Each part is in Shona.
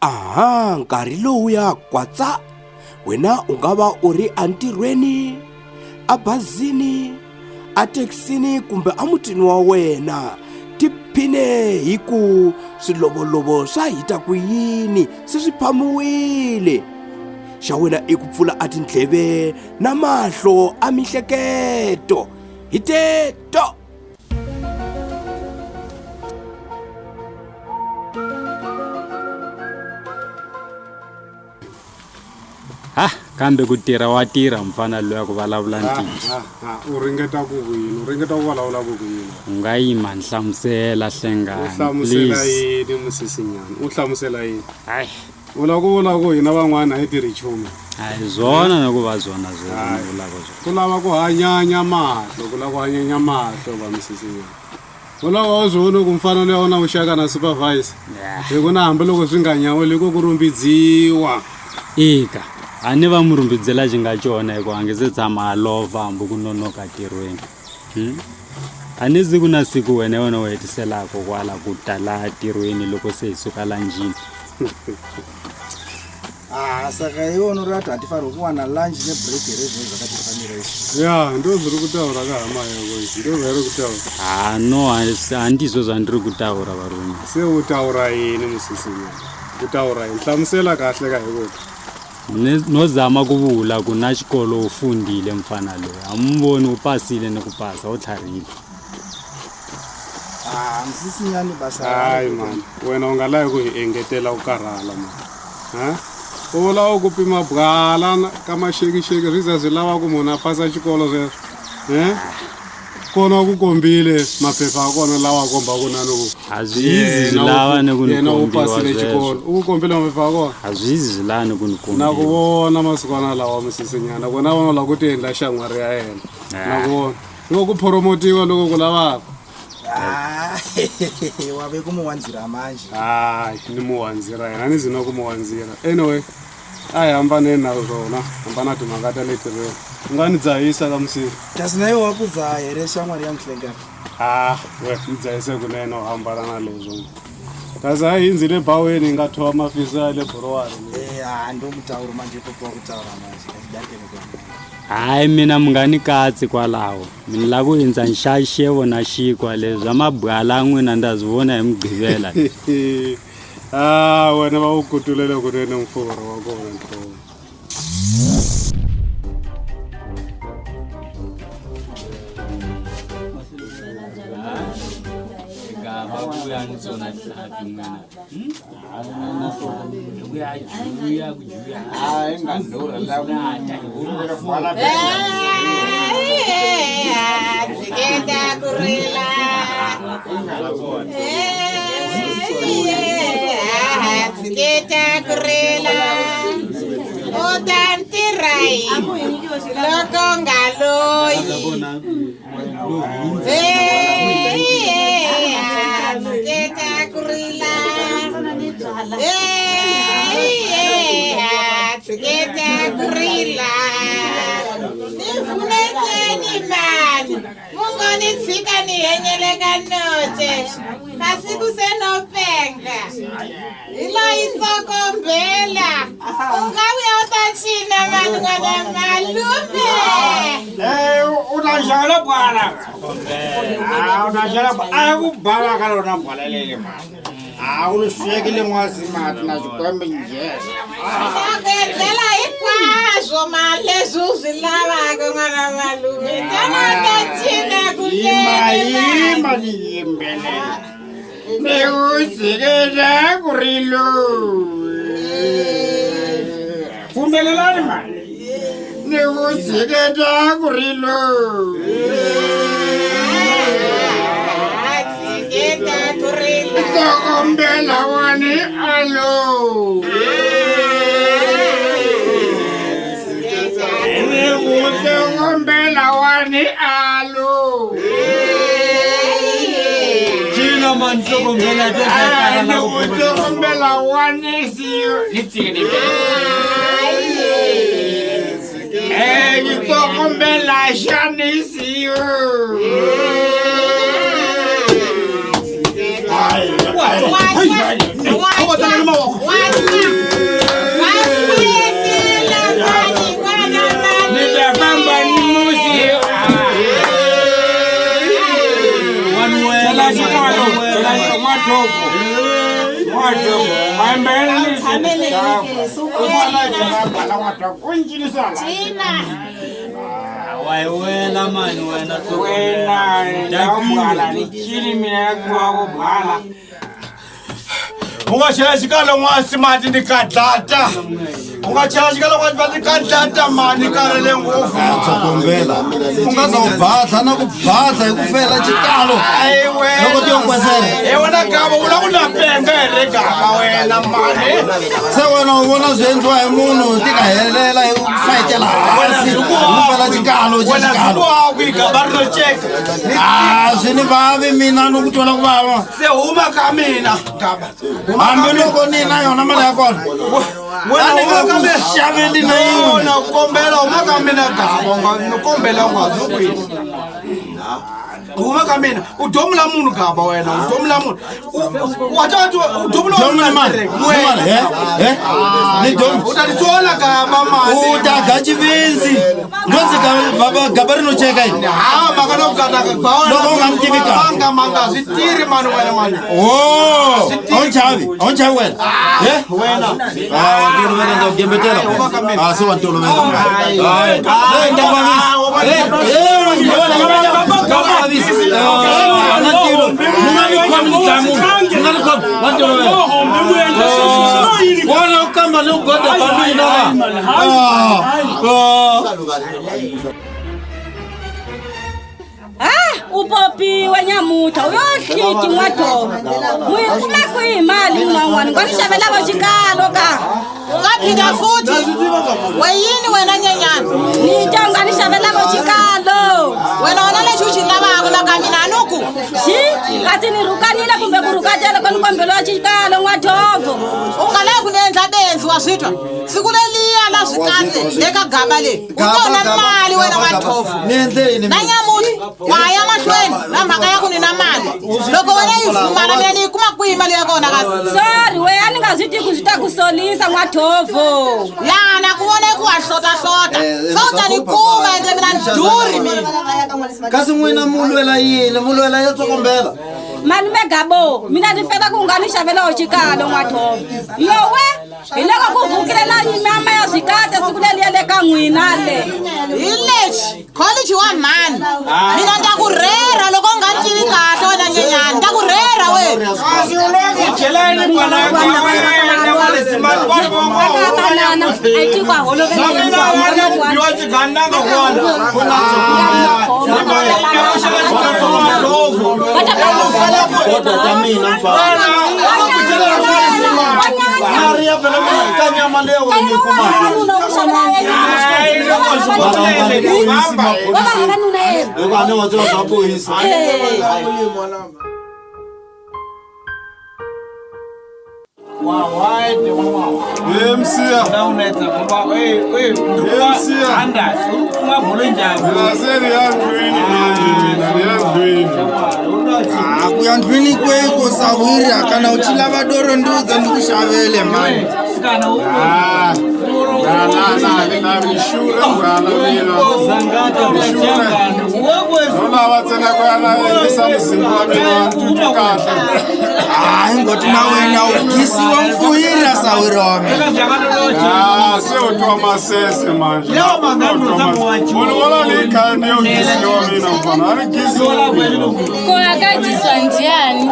Aha, nkarhi lowuya kwatsa wena u nga va u ri entirhweni, abazini, athekisini kumbe amutini wa wena. Tiphine hi ku swilovolovo swa hita ku yini se swi phamiwile. Xa wena i ku pfula a tindleve na mahlo a mihleketo. Hi teto. Kambe ku tirha wa tirha mfana loya ku vulavula ntiyiso. U ringeta ku yini? U ringeta ku vulavula ku yini? U nga yima ni hlamusela Hlengani. U hlamusela yini musisinyana? U hlamusela yini? Hayi. U lava ku vula ku hina van'wana hi tirhi nchumu. Hayi zona na ku va zona zona vulaka zona. Ku lava ku hanyanya mahlo, ku lava ku hanyanya mahlo va musisinyana. U lava u zona ku mfana loya u na vuxaka na supervisor. Hi ku na hambi loko swi nga nyaweli ku rumbidziwa. Ika. A ni va murumbidzela xinga xona hikuva a nge se tshama a lova hambi ku nonoka tirhweni. A ni zi ku na siku wena u hetiselaka kwala ku tala tirhweni loko se hi suka lanjini. Saka hi wona ri ati fanele ku va na lunch ne break hi rezo zwa ka tifanele. Ya, ndo ziri ku taura ka hama yako. Ndo veri ku taura. No, a ndizo zwa ndiri ku taura varume. Se u taura yini musisinyana? U taura yini? Hlamusela kahle ka hi vona. No zama ku vula ku na xikolo u fundile mfana loyi. A muvoni u pasile ni ku pasa u tlharihile. Msisinyani basa. Hayi man, wena u nga lavi ku hi engetela u karhala man. U vula u ku pima bwala ka maxekixeki swi za swi lava ku munhu a pasa xikolo sweswo. Kona ku kombile maphepha ya kona lawa komba ku na loko a swi lava ni ku ni yena u pasile xikolo u kombile maphepha ya kona a swi lava ni ku ni kombile na ku vona masikwana lawa musisinyana kona vona la ku ti endla xangwari ya yena na ku vona loko ku promotiwa loko ku lavaka wa ve ku muwandzira manje. Ni muwandzira yena ni zina ku muwandzira anyway a hi hambaneni na rona hambana timhaka ta le tirhweni u nga ni dzahisa ka musisi kasi na yo wa ku dzaha here xan'wari ya Hlengweni. we ni dzahise kunene u hambana na leswo kasi a hi hindzile baweni hi nga thova mafisa ya le borowari ndo mutauri manje popiwa ku taura manje. hayi mina mi nga ni katsi kwalaho mi lava ku hindza nxaxevo na xinkwa leswi bya mabwala ya n'wina ndza byi vona hi mugqivela. wena va u kutulele kunene mfurho wa kona ntomo. What? Ungachela xikalo n'wasi mati ni kadlata. Ungachela xikalo n'wasi mati ni kadlata mani karele ngopfu. Tsokombela. Ungaza ubhadla na kubhadla hi ku fela xikalo. Ayiwe. Loko ti yonkwesela. Wena gaba u lava ku na penga hi gaba wena mani. Se wena u vona swi endliwa hi munhu ti nga helela hi ku fayitela hansi. U fela xikalo Wena xikalo. ku gaba ri no cheka. Swi ni vavi mina no ku twela ku vava. Se huma ka mina gaba. Hambi loko ni na yona mali ya kona. Wena ni nga ku xaveli na yin'we. na kombela huma ka mina gaba nga kombela u nga zukwini. Huma ka mina u domula munhu gaba wena u domula munhu. Wa twa u domula mali. Ni dom. U ta tisola gaba mali. U ta gachivinzi. Ngozi baba gaba ri no cheka yini. Ha maka no gata gaba wena. Loko nga mtivi ka. Manga zitiri mani wena mani. Oh, on chavi wena. Wena. Ndilo wena ndo gembetela. So wantolo wena. Upopi wa nyamuta uyohliti n'wadova muyikhuma kwihi mali n'wan'wana nga ni xavela va xikalo ka Ka phida futhi weyini wena nyenyana ni ta nga ni xavela va xikalo wena wona lexi u xi lavaka la ka mina nuku xi kasi ni rhukanile kumbe ku rhukatela loko ni kombeliwa xikalo n'wadhovo u nga lavi ku ni endla benzi wa swi twa siku leliya la swi kahle eka gaba leyi u tona mali wena wa thofu Ni endle yini? na nyamuti wa ya mahlweni na mhaka ya ku ni na mali loko wena yi pfumala mina ni yi kuma kwihi mali ya kona kasi sorry we a ni nga swi tivi ku swi ta ku solisa n'wadhovo yana ku vona ku wa hlota se u ta ni kuma endle mina ni duri mina Kasi n'wina mulwela yini? Mulwela ya tsokombela. malume gabo mina ni fela ku nga ni xavela wa xikalo n'wadhovo yowe hi loko ku vukile na nyimama ya swikate siku leliya le ka n'wina le hi lexi college wa mhani mina ni ta ku rhera loko u nga ni tivi kahle wena nyenyani ni ta ku rhera wena banana a yi tikwa Kuya ndwini kweko sawira kana uchilava doro nduza ndikushavele mani. Ngoti na wena ugisi wa mfuhira sawira wa mina. Se utwa masese manje. Munhu wala ni khandi yo gisi wa mina mfana. Ari gisi wa mina. kona kajiswa ndiani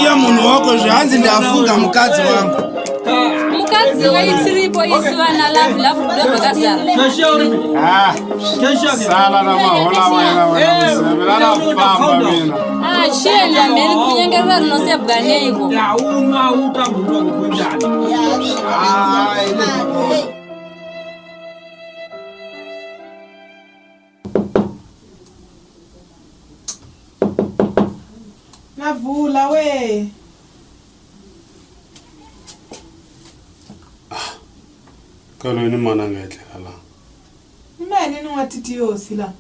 Iya munhu wako zvanzi ndafunga mukadzi wangu. mukadzi waitsiripo isiwa na lavu kudobe kazara Sala na mahola wena wena. Sebelana famba mina. shenda mberi kunyengerera rinosebwaneiko Navula we. Kalo ni mana ngetlela la. Imani ni watitiyosi la.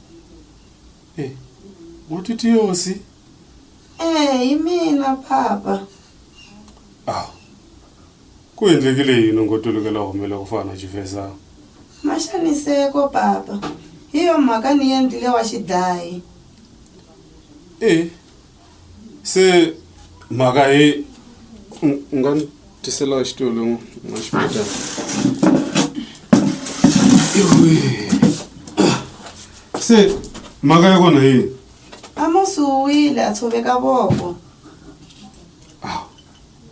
Watitiyosi? Imina papa. Kuyendlekile yini ngotulukela humela kufana chifesa? Mashaniseko papa. Hiyo mhaka ni endlile wa xidlayi. Se mhaka hi tisela xitulu n'waxipeta se mhaka ya kona yini Amos u wile a tshoveka voko.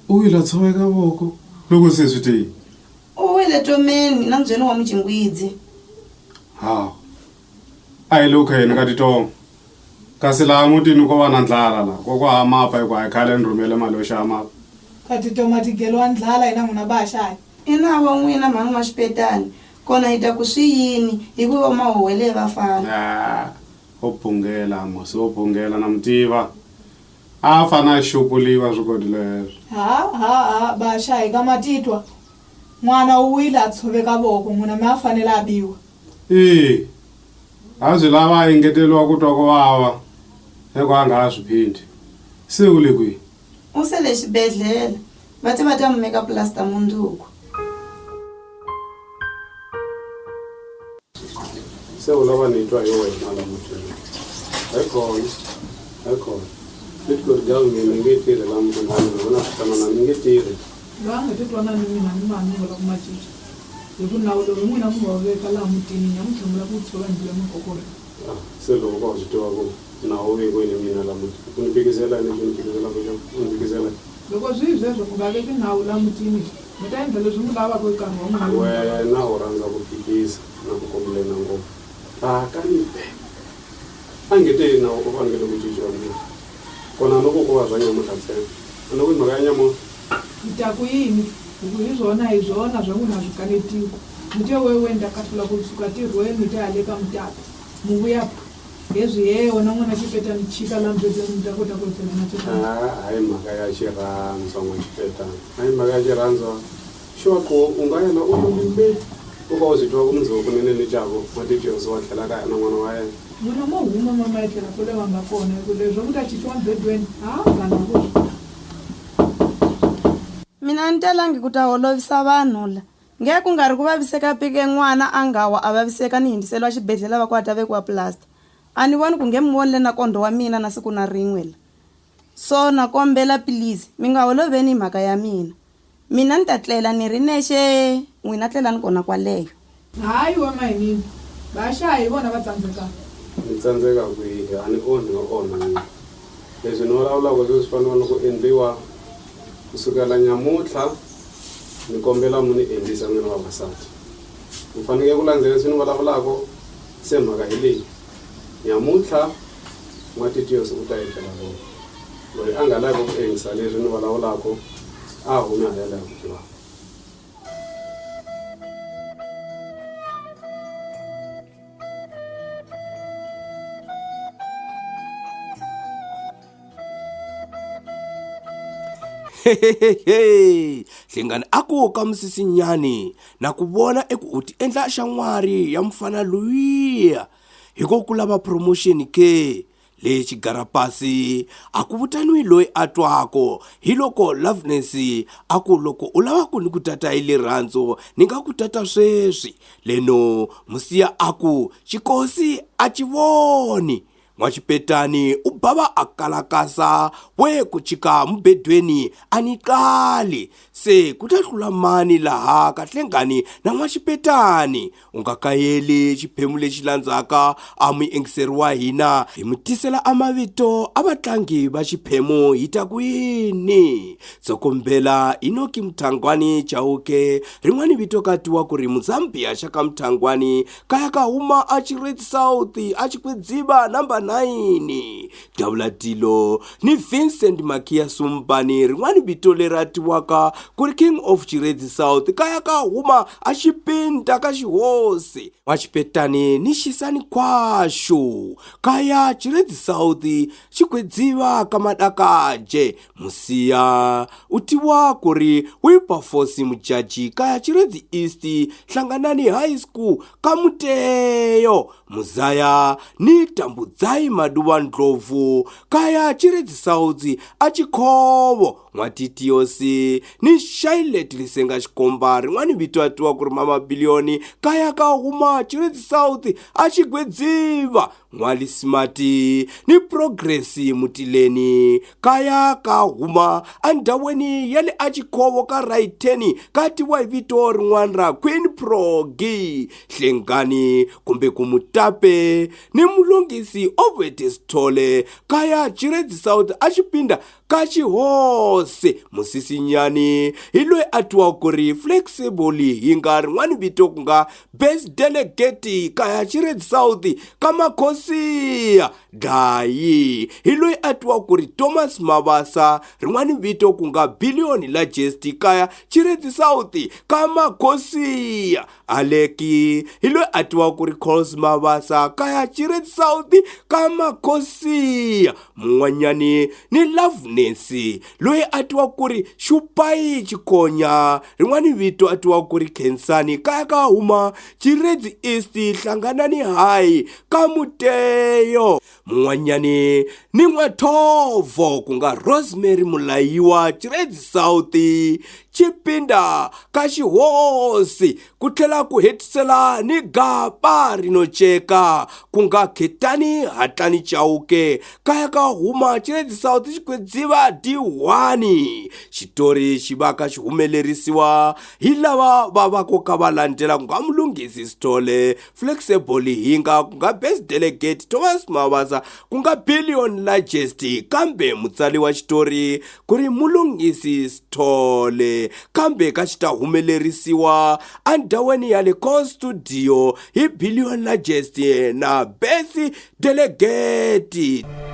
u wile a tshoveka voko loko se swi te yini U wile tomeni na byeni wa mujingwidzi. a hi loko yini ka titoma kasi laha mutini ko va na ndlala la ko ha mapa hi ku a hi khale ni rhumele mali yo xava mapa ka titoma tigeliwa ndlala hina n'wina va xayi I nava n'wina mhani wa xipetani. Kona hi ta ku swi yini hikuva mahuwele vafana. o bungela Amos o bungela na mutiva a fana a xupuliwa swikoti leswo ha va xayi ka matitwa n'wana u wile a tshoveka voko n'wina mi a fanele a biwa a byi lava a engeteliwa ku twa ku vava eku a nga ha swi phindi se u le kwihi U se le xibedhlele. Va te va ta mu meka plasta munduku. se u lava ni twa hi wena la mutini hayikhona leti ku ri government yi nge tirhi la mutini wa mina vona switanana ni nge tirhi loyi a nga titwana ni mina ni mani ngola ku macinca hi ku nawu lowu n'wina mu va veka laha mutini nyamuntlha mi lava ku tshola ndlula makokora se loko va swi tiva ku nawu vekweni mina la mutini ku ni pikisela leswi ni pikiselaka xo ni pikisela loko swi hi sweswo ku nga veki nawu laha mutini mi ta endla leswi mi lavaka nkarhi wa n'wina wena u rhandza ku pikisa na ku kombelena ngopfu kanibe a nge te nawu u fanekele ku cinciwa mina kona loko ko va bya nyamuntlha ntsena loko i mhaka ya nyamuntlha mi ta ku yini hi ku hi zwona bya n'wina a swi kanetiwi mi te we wenda kahlula ku suka tirhweni mi te hale ka mutata mu vuya leswi he wona n'wina xipeta mi chika laha mbedweni mi ta kota ku tlela na titana hayi mhaka ya xirhandza n'waxipetana hayi mhaka ya xirhandza xoko u nga yena u lombile u va u byi twa ku mundzuku nene ni cako matitiosi wa tlhela kaya na n'wana wa yena n'wina mo huma mama ya tlhela kule va nga kona hi ku leswo ku ta cinciwa mbedweni vanhu vo Mina ni telangi ku ta holovisa vanhu la. Nge ku nga ri ku vaviseka pike n'wana a nga wa a vaviseka ni hindiseliwa xibedhlele va ku a ta vekiwa plasta. A ni voni ku nge mi vonile na kondo wa mina na siku na rin'we la. So na kombela please mi nga holoveni hi mhaka ya mina. Mina ni ta tlela ni ri nexe n'wina tlelani kona kwaleyo. hayi wa mayinini va xahi vona va tsandzekaka ni tsandzeka kwihi a ni onhi no onha mina leswi ni vulavulaka sweswi swi fanele ku endliwa kusukela nyamuntlha ni kombela mu ni endlisa n'wina vavasati mi fanekele ku landzelela leswi ni vulavulaka se mhaka hi leyi nyamuntlha n'watitiyosi u ta etlela vona loyi a nga lavi ku endlisa leswi ni vulavulaka a hume a yela ku tivaka Hlengani ako ka musisinyani na ku vona eku u ti endla xa n'wari ya mfana luya hiko ku lava promotion ke le xigarapasi a ku vutaniwi loyi a twako hi loko Loveness a ku loko u lava ku ni ku tata hi le rhandzu ni nga ku tata sweswi leno musiya a ku xikosi a xi voni N'waxipetani u bava a kalakasa we ku chika mbedweni a ni qali se ku ta hlula mani laha ka Hlengani na N'waxipetani u nga kayeli xiphemu lexi landzaka a mu yingiseriwa hina hi mu tisela a mavito a vatlangi va xiphemu hi ta ku yini tsokombela Inoki Mthangwani Chauke rin'wani vito ka tiwa ku ri Muzambia xa ka Mthangwani kaya ka huma a Xireti South a Xikwedziva namba 9 Davula Dilo ni Vincent Makia Sumbani rin'wani vito leri tiwaka ku ri King of Xireti South kaya ka huma a Xipinta ka Xihosi N'waxipetani ni Xisani Khwashu kaya Xireti South Xikwedziva ka Madakaje musiya u tiwa ku ri Wilberforce Mujaji kaya Xireti East Hlanganani High School ka Muteyo Muzaya ni Tambudzai Maduwa Ndlovu kaya Xireti South a Xikhovo n'watitiyosi ni Charlotte Lisenga Xikomba rin'wani vito atiwa ku ri Mama Billion kaya ka huma Chirezi South a Xigwedziva n'wali Smati ni Progress Mutileni kaya ka huma andhaweni ya le a Xikhovo ka Raiteni ka tiwa hi vito rin'wana ra Queen Progi Hlengweni kumbe ku Mutape ni mulunghisi Ovete Sithole kaya Chirezi South a xipinda ka Xihose Musisinyani hi loyi a twiwa ku ri Flexible hi nga rin'wani vito ku nga Best Delegate kaya Chirezi South ka Makhosiya Dayi hi loyi a twiwa ku ri Thomas Mabasa rin'wani vito ku nga Billion la Jesti kaya Chirezi South ka Makhosiya Aleki hi loyi a twiwa ku ri Coles Mabasa kaya Chirezi South ka Makhosiya mun'wanyani ni Loveness loyi a twiwa ku ri Xupai Chikonya rin'wani vito a twiwa ku ri Khensani kaya ka huma Chirezi East Hlanganani High ka Muteyo mun'wanyani ni N'wathovo ku nga Rosemary Mulayiwa Chirezi South Chipinda ka Xihosi ku tlhela ku hetisela ni Gapa Rinocheka ku nga Khetani Hatlani Chauke kaya ka huma Chirezi South Xigwedziva D1 xitori xi va ka xi humelerisiwa hi lava va va ko ka va landzela ku nga mulunghisi Sithole Flexible hinga ku nga Best Delegate Thomas Mabasa ku nga Billion la Jesti kambe mutsali wa xitori ku ri mulunghisi Sithole kambe ka xi ta humelerisiwa andhaweni ya le Coast Studio hi Billion la Jesti na Best Delegate.